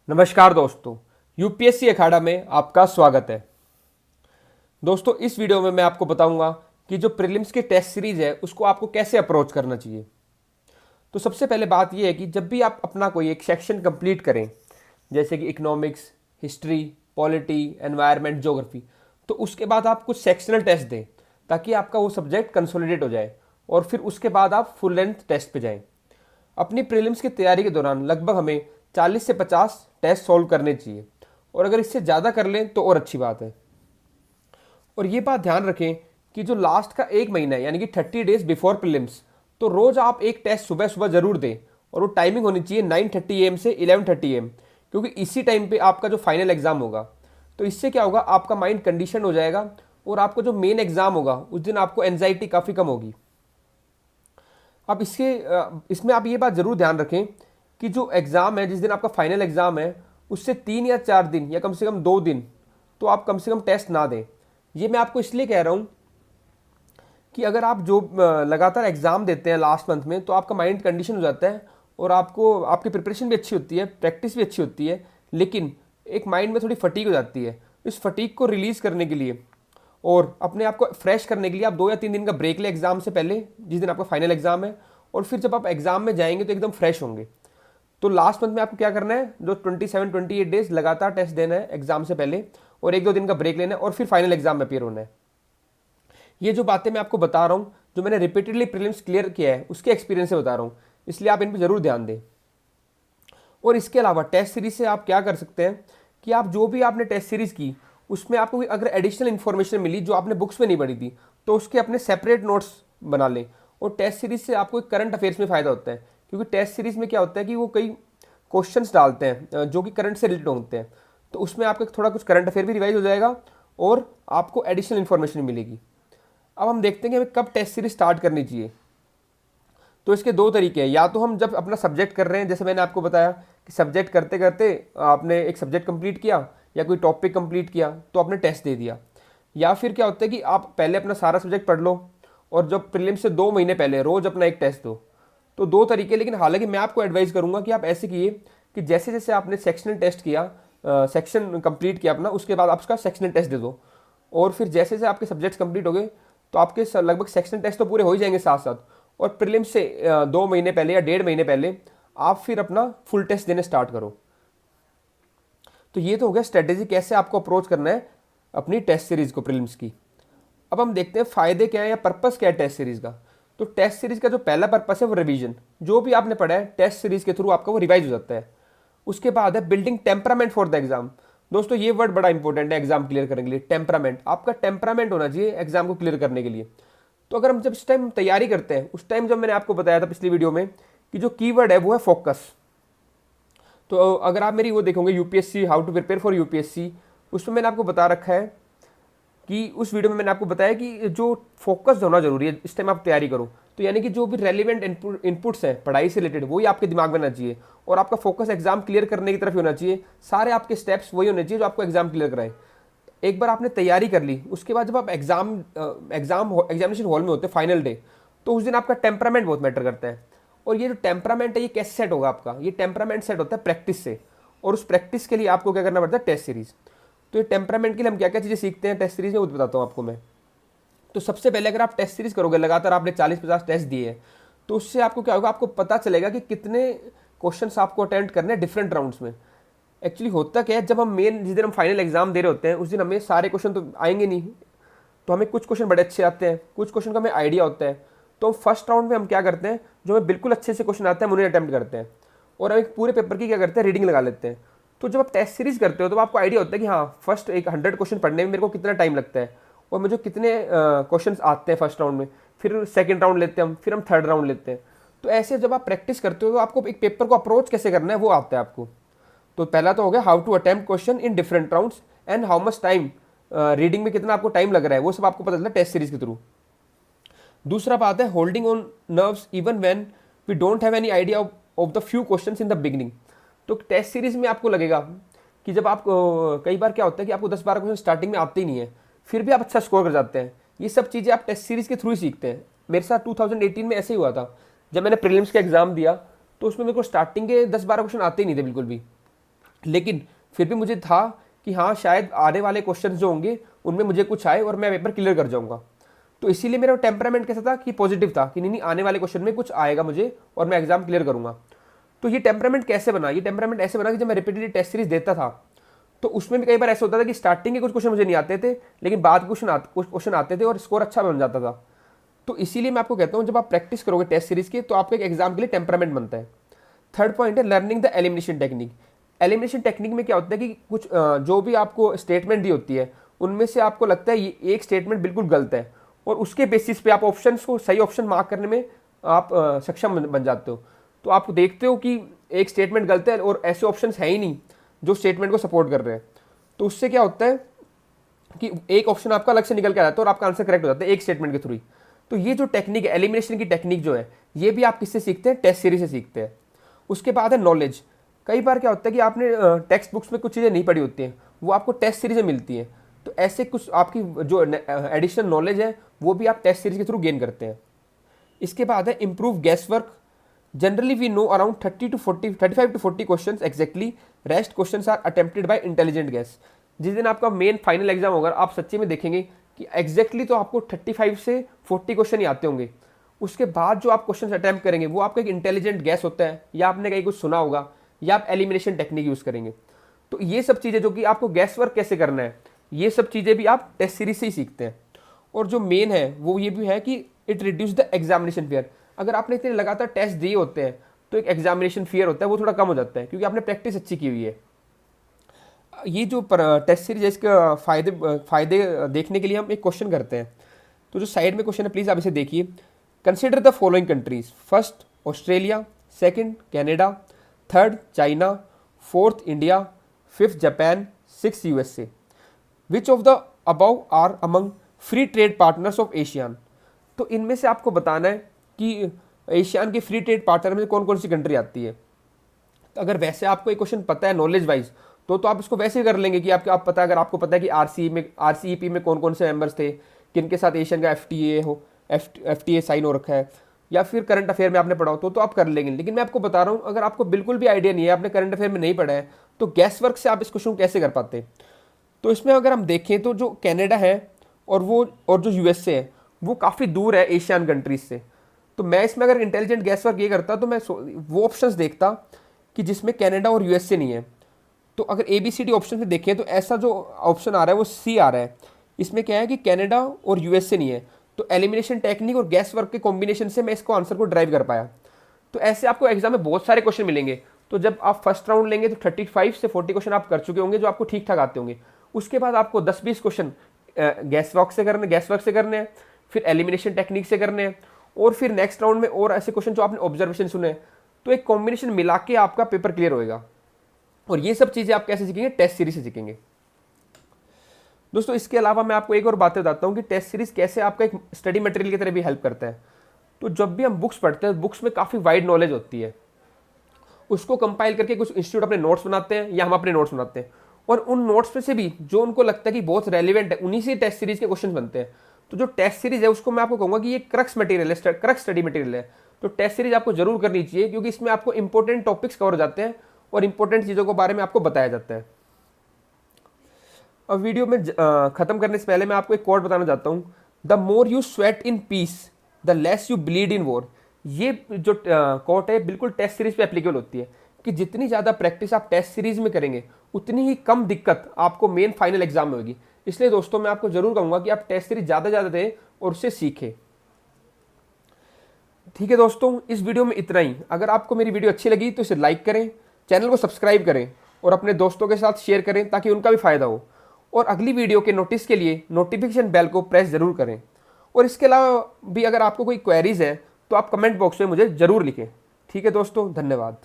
नमस्कार दोस्तों, यूपीएससी अखाड़ा में आपका स्वागत है। दोस्तों, इस वीडियो में मैं आपको बताऊंगा कि जो प्रीलिम्स की टेस्ट सीरीज है उसको आपको कैसे अप्रोच करना चाहिए। तो सबसे पहले बात यह है कि जब भी आप अपना कोई एक सेक्शन कंप्लीट करें, जैसे कि economics, history, polity, environment, geography, तो उसके बाद आप कुछ सेक्शनल टेस्ट दें ताकि आपका वो सब्जेक्ट कंसोलिडेट हो जाए और फिर उसके बाद आप फुल लेंथ टेस्ट पे जाएं। अपनी प्रीलिम्स की तैयारी के दौरान लगभग हमें 40 से 50 टेस्ट सॉल्व करने चाहिए और अगर इससे ज़्यादा कर लें तो और अच्छी बात है। और ये बात ध्यान रखें कि जो लास्ट का एक महीना है यानी कि 30 डेज बिफोर प्रीलिम्स, तो रोज़ आप एक टेस्ट सुबह सुबह ज़रूर दें और वो टाइमिंग होनी चाहिए 9:30 AM से 11:30 AM, क्योंकि इसी टाइम पे आपका जो फाइनल एग्ज़ाम होगा। तो इससे क्या होगा, आपका माइंड कंडीशन हो जाएगा और आपको जो मेन एग्ज़ाम होगा उस दिन आपको एनजाइटी काफ़ी कम होगी। अब इसमें आप ये बात ज़रूर ध्यान रखें कि जो एग्ज़ाम है, जिस दिन आपका फाइनल एग्ज़ाम है, उससे 3 या 4 दिन या कम से कम 2 दिन तो आप कम से कम टेस्ट ना दें। ये मैं आपको इसलिए कह रहा हूँ कि अगर आप जो लगातार एग्ज़ाम देते हैं लास्ट मंथ में, तो आपका माइंड कंडीशन हो जाता है और आपको आपकी प्रिपरेशन भी अच्छी होती है, प्रैक्टिस भी अच्छी होती है, लेकिन एक माइंड में थोड़ी फटीग हो जाती है। इस फटीग को रिलीज़ करने के लिए और अपने आप को फ्रेश करने के लिए आप 2 या 3 दिन का ब्रेक लें एग्जाम से पहले, जिस दिन आपका फाइनल एग्जाम है, और फिर जब आप एग्जाम में जाएंगे तो एकदम फ्रेश होंगे। तो लास्ट मंथ में आपको क्या करना है, जो 27-28 डेज लगातार टेस्ट देना है एग्जाम से पहले और 1-2 दिन का ब्रेक लेना है और फिर फाइनल एग्जाम में अपियर होना है। ये जो बातें मैं आपको बता रहा हूँ, जो मैंने रिपीटेडली प्रीलिम्स क्लियर किया है उसके एक्सपीरियंस से बता रहा हूँ, इसलिए आप इन पर जरूर ध्यान दें। और इसके अलावा टेस्ट सीरीज से आप क्या कर सकते हैं कि आप जो भी आपने टेस्ट सीरीज की उसमें आपको कोई अगर एडिशनल इन्फॉर्मेशन मिली जो आपने बुक्स में नहीं पढ़ी थी, तो उसके अपने सेपरेट नोट्स बना लें। और टेस्ट सीरीज से आपको करंट अफेयर्स में फ़ायदा होता है, क्योंकि टेस्ट सीरीज में क्या होता है कि वो कई क्वेश्चंस डालते हैं जो कि करंट से रिलेटेड होते हैं, तो उसमें आपका थोड़ा कुछ करंट अफेयर भी रिवाइज हो जाएगा और आपको एडिशनल इन्फॉर्मेशन मिलेगी। अब हम देखते हैं कि हमें कब टेस्ट सीरीज स्टार्ट करनी चाहिए। तो इसके दो तरीके हैं, या तो हम जब अपना सब्जेक्ट कर रहे हैं, जैसे मैंने आपको बताया कि सब्जेक्ट करते करते आपने एक सब्जेक्ट कंप्लीट किया या कोई टॉपिक कंप्लीट किया तो आपने टेस्ट दे दिया। या फिर क्या होता है कि आप पहले अपना सारा सब्जेक्ट पढ़ लो और जब प्रीलिम से 2 महीने पहले रोज अपना एक टेस्ट दो। तो दो तरीके, लेकिन हालांकि मैं आपको एडवाइस करूंगा कि आप ऐसे किए कि जैसे जैसे आपने सेक्शनल टेस्ट किया, सेक्शन कंप्लीट किया अपना, उसके बाद आप उसका सेक्शनल टेस्ट दे दो और फिर जैसे जैसे आपके सब्जेक्ट्स कंप्लीट हो गए तो आपके लगभग सेक्शनल टेस्ट तो पूरे हो ही जाएंगे साथ साथ, और प्रीलिम्स से 2 महीने पहले या 1.5 महीने पहले आप फिर अपना फुल टेस्ट देने स्टार्ट करो। तो ये तो हो गया स्ट्रेटेजी कैसे आपको अप्रोच करना है अपनी टेस्ट सीरीज को प्रीलिम्स की। अब हम देखते हैं फायदे क्या है या पर्पस क्या है टेस्ट सीरीज का। तो टेस्ट सीरीज का जो पहला पर्पस है वो रिवीजन, जो भी आपने पढ़ा है टेस्ट सीरीज के थ्रू आपका वो रिवाइज हो जाता है। उसके बाद है building temperament for the exam. दोस्तों, ये वर्ड बड़ा इंपॉर्टेंट है एग्जाम क्लियर करने के लिए। टेम्परामेंट, आपका टेम्परामेंट होना चाहिए एग्जाम को क्लियर करने के लिए। तो अगर हम जब इस टाइम तैयारी करते हैं, उस टाइम जब मैंने आपको बताया था पिछली वीडियो में कि जो कीवर्ड है वो है फोकस। तो अगर आप मेरी वो देखोगे UPSC how to prepare for UPSC, उसमें मैंने आपको बता रखा है कि उस वीडियो में मैंने आपको बताया कि जो फोकस होना जरूरी है इस टाइम आप तैयारी करो। तो यानी कि जो भी रेलिवेंट इनपुट्स हैं पढ़ाई से रिलेटेड वही आपके दिमाग में होना चाहिए और आपका फोकस एग्जाम क्लियर करने की तरफ ही होना चाहिए। सारे आपके स्टेप्स वही होने चाहिए जो आपको एग्जाम क्लियर कराए। एक बार आपने तैयारी कर ली, उसके बाद जब आप एग्जामिनेशन हॉल में होते हैं फाइनल डे, तो उस दिन आपका टेम्परामेंट बहुत मैटर करता है। और ये जो टेम्परामेंट है ये कैसे सेट होगा आपका, ये टेम्परामेंट सेट होता है प्रैक्टिस से, और उस प्रैक्टिस के लिए आपको क्या करना पड़ता है, टेस्ट सीरीज। तो ये टेम्परामेंट के लिए हम क्या क्या चीज़ें सीखते हैं टेस्ट सीरीज में वो बताता हूँ आपको मैं। तो सबसे पहले अगर आप टेस्ट सीरीज करोगे, लगातार आपने 40-50 टेस्ट दिए हैं, तो उससे आपको क्या होगा, आपको पता चलेगा कि कितने क्वेश्चंस आपको अटेम्प्ट करने हैं डिफरेंट राउंड्स में। एक्चुअली होता क्या है, जब हम मेन जिस दिन हम फाइनल एग्जाम दे रहे होते हैं उस दिन हमें सारे क्वेश्चन तो आएंगे नहीं, तो हमें कुछ क्वेश्चन बड़े अच्छे आते हैं, कुछ क्वेश्चन का हमें आइडिया होता है। तो हम फर्स्ट राउंड में हम क्या करते हैं, जो हमें बिल्कुल अच्छे से क्वेश्चन आते हैं हम उन्हें अटैम्प्ट करते हैं और हम एक पूरे पेपर की क्या करते हैं, रीडिंग लगा लेते हैं। तो जब आप टेस्ट सीरीज करते हो तो आपको आइडिया होता है कि हाँ, फर्स्ट एक 100 क्वेश्चन पढ़ने में मेरे को कितना टाइम लगता है और मुझे कितने क्वेश्चन आते हैं फर्स्ट राउंड में, फिर सेकेंड राउंड लेते हैं हम, फिर हम थर्ड राउंड लेते हैं। तो ऐसे जब आप प्रैक्टिस करते हो तो आपको एक पेपर को अप्रोच कैसे करना है वो आता है आपको। तो पहला तो हो गया how to attempt question in different rounds and how much time, reading में कितना आपको टाइम लग रहा है वो सब आपको पता चलता है टेस्ट सीरीज के थ्रू। दूसरा बात है holding on nerves even when we don't have any idea of the few questions in the beginning. तो टेस्ट सीरीज में आपको लगेगा कि जब आप कई बार क्या होता है कि आपको 10-12 क्वेश्चन स्टार्टिंग में आते ही नहीं है, फिर भी आप अच्छा स्कोर कर जाते हैं। ये सब चीज़ें आप टेस्ट सीरीज के थ्रू ही सीखते हैं। मेरे साथ 2018 में ऐसे ही हुआ था, जब मैंने प्रीलिम्स का एग्जाम दिया तो उसमें मेरे को स्टार्टिंग के 10-12 क्वेश्चन आते ही नहीं थे बिल्कुल भी। लेकिन फिर भी मुझे था कि हाँ शायद आने वाले क्वेश्चन जो होंगे उनमें मुझे कुछ आए और मैं पेपर क्लियर कर जाऊँगा। तो इसीलिए मेरा टेम्परामेंट कैसा था कि पॉजिटिव था कि नहीं नहीं आने वाले क्वेश्चन में कुछ आएगा मुझे और मैं एग्जाम क्लियर करूँगा। तो ये टेम्परामेंट कैसे बना? ये टेम्परामेंट ऐसे बना कि जब मैं रिपीटेडली टेस्ट सीरीज देता था तो उसमें भी कई बार ऐसा होता था कि स्टार्टिंग के कुछ क्वेश्चन मुझे नहीं आते थे, लेकिन बाद कुछ क्वेश्चन आते थे और स्कोर अच्छा बन जाता था। तो इसीलिए मैं आपको कहता हूँ जब आप प्रैक्टिस करोगे टेस्ट सीरीज की तो आपका एक एग्जाम के लिए टेम्परामेंट बनता है। थर्ड पॉइंट है learning the elimination technique. Elimination technique में क्या होता है कि कुछ जो भी आपको स्टेटमेंट दी होती है उनमें से आपको लगता है ये एक स्टेटमेंट बिल्कुल गलत है और उसके बेसिस पे आप ऑप्शन को सही ऑप्शन मार्क करने में आप सक्षम बन जाते हो। तो आप देखते हो कि एक स्टेटमेंट गलत है और ऐसे ऑप्शंस है ही नहीं जो स्टेटमेंट को सपोर्ट कर रहे हैं। तो उससे क्या होता है कि एक ऑप्शन आपका अलग से निकल के आ जाता है और आपका आंसर करेक्ट हो जाता है एक स्टेटमेंट के थ्रू। तो ये जो टेक्निक है एलिमिनेशन की टेक्निक जो है ये भी आप किससे सीखते हैं? टेस्ट सीरीज से सीखते हैं। उसके बाद है नॉलेज। कई बार क्या होता है कि आपने टेक्स्ट बुक्स में कुछ चीज़ें नहीं पढ़ी होती हैं, वो आपको टेस्ट सीरीज में मिलती हैं। तो ऐसे कुछ आपकी जो एडिशनल नॉलेज है वो भी आप टेस्ट सीरीज के थ्रू गेन करते हैं। इसके बाद है improve guess work. Generally we know around 35 to 40 question exactly, rest question are attempted by intelligent guess. जिस दिन आपका मेन फाइनल एग्जाम होगा आप सच्ची में देखेंगे कि एग्जैक्टली तो आपको 35 से 40 क्वेश्चन ही आते होंगे। उसके बाद जो आप क्वेश्चन अटैम्प्ट करेंगे वो आपका एक इंटेलिजेंट गैस होता है, या आपने कहीं कुछ सुना होगा, या आप एलिमिनेशन टेक्निक यूज़ करेंगे। तो ये सब चीज़ें जो कि आपको गैस वर्क कैसे करना है ये सब चीज़ें भी आप टेस्ट सीरीज से ही सीखते हैं। और जो मेन है वो ये भी है कि it reduce the examination fear. अगर आपने इतने लगातार टेस्ट दिए होते हैं तो एक एग्जामिनेशन फियर होता है वो थोड़ा कम हो जाता है क्योंकि आपने प्रैक्टिस अच्छी की हुई है। ये जो टेस्ट सीरीज है इसके फायदे देखने के लिए हम एक क्वेश्चन करते हैं। तो जो साइड में क्वेश्चन है प्लीज़ आप इसे देखिए। Consider the following countries. First Australia, second Canada, third China, fourth India, fifth Japan, six USA. Which of the above are among free trade partners of ASEAN. तो इनमें से आपको बताना है कि एशियान के फ्री ट्रेड पार्टनर में कौन कौन सी कंट्री आती है। तो अगर वैसे आपको एक क्वेश्चन पता है नॉलेज वाइज तो आप इसको वैसे ही कर लेंगे कि आप पता अगर आपको पता है कि आरसीईपी में कौन कौन से मेंबर्स थे, किनके साथ एशियन का एफटीए साइन हो रखा है, या फिर करंट अफेयर में आपने पढ़ा हो तो आप कर लेंगे। लेकिन मैं आपको बता रहा हूँ अगर आपको बिल्कुल भी आइडिया नहीं है, आपने करंट अफेयर में नहीं पढ़ा है, तो गैस वर्क से आप इस क्वेश्चन को कैसे कर पाते। तो इसमें अगर हम देखें तो जो कनाडा है और जो यूएसए है वो काफ़ी दूर है एशियन कंट्रीज से। तो मैं इसमें अगर इंटेलिजेंट गैस वर्क ये करता तो मैं वो ऑप्शंस देखता कि जिसमें कनाडा और यूएसए नहीं है। तो अगर ABCD ऑप्शन में देखें तो ऐसा जो ऑप्शन आ रहा है वो C आ रहा है। इसमें क्या है कि कनाडा और यूएसए नहीं है। तो एलिमिनेशन टेक्निक और गैस वर्क के कॉम्बिनेशन से मैं इसको आंसर को ड्राइव कर पाया। तो ऐसे आपको एग्जाम में बहुत सारे क्वेश्चन मिलेंगे। तो जब आप फर्स्ट राउंड लेंगे तो 35 से 40 क्वेश्चन आप कर चुके होंगे जो आपको ठीक ठाक आते होंगे। उसके बाद आपको 10-20 क्वेश्चन गैस वर्क से करने हैं, फिर एलिमिनेशन टेक्निक से करने हैं, और फिर नेक्स्ट राउंड में और ऐसे क्वेश्चन जो आपने ऑब्जर्वेशन सुने। तो एक कॉम्बिनेशन मिला के आपका पेपर क्लियर होएगा। और ये सब चीज़ें आप कैसे सीखेंगे? टेस्ट सीरीज से सीखेंगे। दोस्तों इसके अलावा मैं आपको एक और बात बताता हूँ कि टेस्ट सीरीज कैसे आपका एक स्टडी मटेरियल की तरह भी हेल्प करता है। तो जब भी हम बुक्स पढ़ते हैं बुक्स में काफ़ी वाइड नॉलेज होती है, उसको कंपाइल करके कुछ इंस्टीट्यूट अपने नोट्स बनाते हैं या हम अपने नोट्स बनाते हैं, और उन नोट्स में से भी जो उनको लगता है कि बहुत रेलिवेंट है उन्हीं से टेस्ट सीरीज के क्वेश्चन बनते हैं। तो जो टेस्ट सीरीज है उसको मैं आपको कहूँगा कि ये क्रक्स मटेरियल है, क्रक्स स्टडी मटेरियल है। तो टेस्ट सीरीज आपको जरूर करनी चाहिए क्योंकि इसमें आपको इंपॉर्टेंट टॉपिक्स कवर हो जाते हैं और इंपॉर्टेंट चीज़ों के बारे में आपको बताया जाता है। अब वीडियो में खत्म करने से पहले मैं आपको एक कोट बताना चाहता हूँ। The more you sweat in peace the less you bleed in war. ये जो कोट है बिल्कुल टेस्ट सीरीज पे एप्लीकेबल होती है कि जितनी ज़्यादा प्रैक्टिस आप टेस्ट सीरीज में करेंगे उतनी ही कम दिक्कत आपको मेन फाइनल एग्जाम में होगी। इसलिए दोस्तों मैं आपको जरूर कहूँगा कि आप टेस्ट सीरीज ज़्यादा दें और उससे सीखें। ठीक है दोस्तों, इस वीडियो में इतना ही। अगर आपको मेरी वीडियो अच्छी लगी तो इसे लाइक करें, चैनल को सब्सक्राइब करें और अपने दोस्तों के साथ शेयर करें ताकि उनका भी फायदा हो। और अगली वीडियो के नोटिस के लिए नोटिफिकेशन बेल को प्रेस जरूर करें। और इसके अलावा भी अगर आपको कोई क्वेरीज है तो आप कमेंट बॉक्स में मुझे ज़रूर लिखें। ठीक है दोस्तों, धन्यवाद।